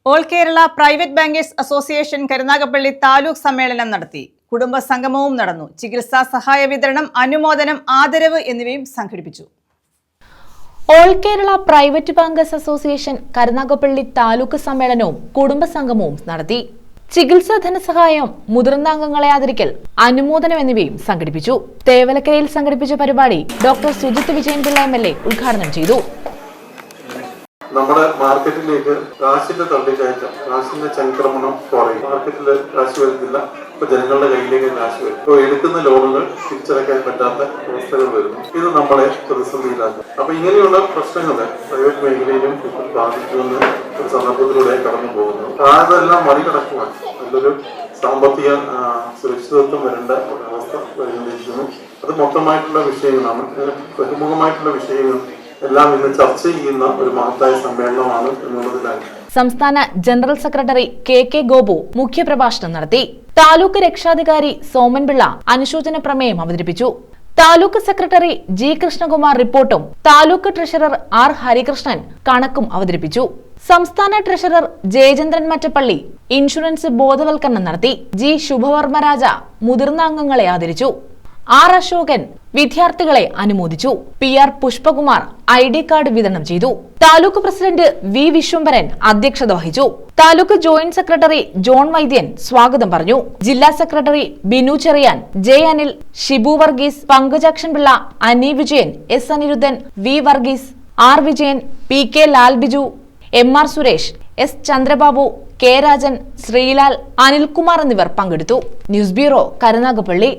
All Kerala private bankers association Karunagappally taluk സമ്മേളനം നടത്തി. കുടുംബ സംഗമവും നടന്നു. ചികിത്സാ സഹായ വിതരണം, അനുമോദനം, ആദരവ് എന്നിവയും സംഘടിപ്പിച്ചു. All Kerala private bankers association Karunagappally taluk സമ്മേളനവും കുടുംബ സംഗമവും നടത്തി. ചികിത്സാ ധനസഹായം, മുതിർന്ന അംഗങ്ങളെ ആദരിക്കൽ, അനുമോദനം എന്നിവയും സംഘടിപ്പിച്ചു. തേവലക്കരയിൽ സംഘടിപ്പിച്ച പരിപാടി ഡോക്ടർ സുജിത് വിജയൻപിള്ള MLA ഉദ്ഘാടനം ചെയ്തു. നമ്മുടെ മാർക്കറ്റിലേക്ക് കാശിന്റെ തള്ളിക്കയറ്റം, കാശിന്റെ ചംക്രമണം കുറയും. മാർക്കറ്റിൽ കാശ് വരുന്നില്ല, ഇപ്പൊ ജനങ്ങളുടെ കയ്യിലേക്ക് കാശ് വരും. ഇപ്പോൾ എടുക്കുന്ന ലോണുകൾ തിരിച്ചടയ്ക്കാൻ പറ്റാത്ത അവസ്ഥകൾ വരുന്നു. ഇത് നമ്മളെ പ്രതിസന്ധിയിലാക്കും. അപ്പൊ ഇങ്ങനെയുള്ള പ്രശ്നങ്ങൾ പ്രൈവറ്റ് മേഖലയിലും ഇപ്പോൾ ബാധിക്കുമെന്ന് ഒരു സന്ദർഭത്തിലൂടെ കടന്നു പോകുന്നു. അതെല്ലാം മറികടക്കുവാൻ നല്ലൊരു സാമ്പത്തിക സുരക്ഷിതത്വം വരേണ്ട ഒരവസ്ഥ വരുന്നിരിക്കുന്നു. അത് മൊത്തമായിട്ടുള്ള വിഷയങ്ങളാണ്, ബഹുമുഖമായിട്ടുള്ള വിഷയങ്ങൾ എല്ലാം ഇന്ന് ചർച്ച ചെയ്യുന്ന ഒരു മഹത്തായ സമ്മേളനമാണ് എന്നുള്ളതിലാണ്. സംസ്ഥാന ജനറൽ സെക്രട്ടറി KK ഗോപു മുഖ്യപ്രഭാഷണം നടത്തി. താലൂക്ക് രക്ഷാധികാരി സോമൻപിള്ള അനുശോചന പ്രമേയം അവതരിപ്പിച്ചു. താലൂക്ക് സെക്രട്ടറി G കൃഷ്ണകുമാർ റിപ്പോർട്ടും താലൂക്ക് ട്രഷറർ R ഹരികൃഷ്ണൻ കണക്കും അവതരിപ്പിച്ചു. സംസ്ഥാന ട്രഷറർ ജയചന്ദ്രൻ മറ്റപ്പള്ളി ഇൻഷുറൻസ് ബോധവൽക്കരണം നടത്തി. G ശുഭവർമ്മരാജ മുതിർന്ന അംഗങ്ങളെ ആദരിച്ചു. R അശോകൻ വിദ്യാർത്ഥികളെ അനുമോദിച്ചു. PR പുഷ്പകുമാർ ID കാർഡ് വിതരണം ചെയ്തു. താലൂക്ക് പ്രസിഡന്റ് V വിശ്വംഭരൻ അധ്യക്ഷത വഹിച്ചു. താലൂക്ക് ജോയിന്റ് സെക്രട്ടറി ജോൺ വൈദ്യൻ സ്വാഗതം പറഞ്ഞു. ജില്ലാ secretary Binu Cheriyan, J Anil, Shibu Varghese, Pankajakshan Pillai, Ani Vijayan, S Aniruddhan, V Varghese, R Vijayan, PK Lal Biju, MR Suresh, S Chandrababu, K Rajan, Sreelal, Anilkumar എന്നിവർ പങ്കെടുത്തു. News bureau, Karunagappally.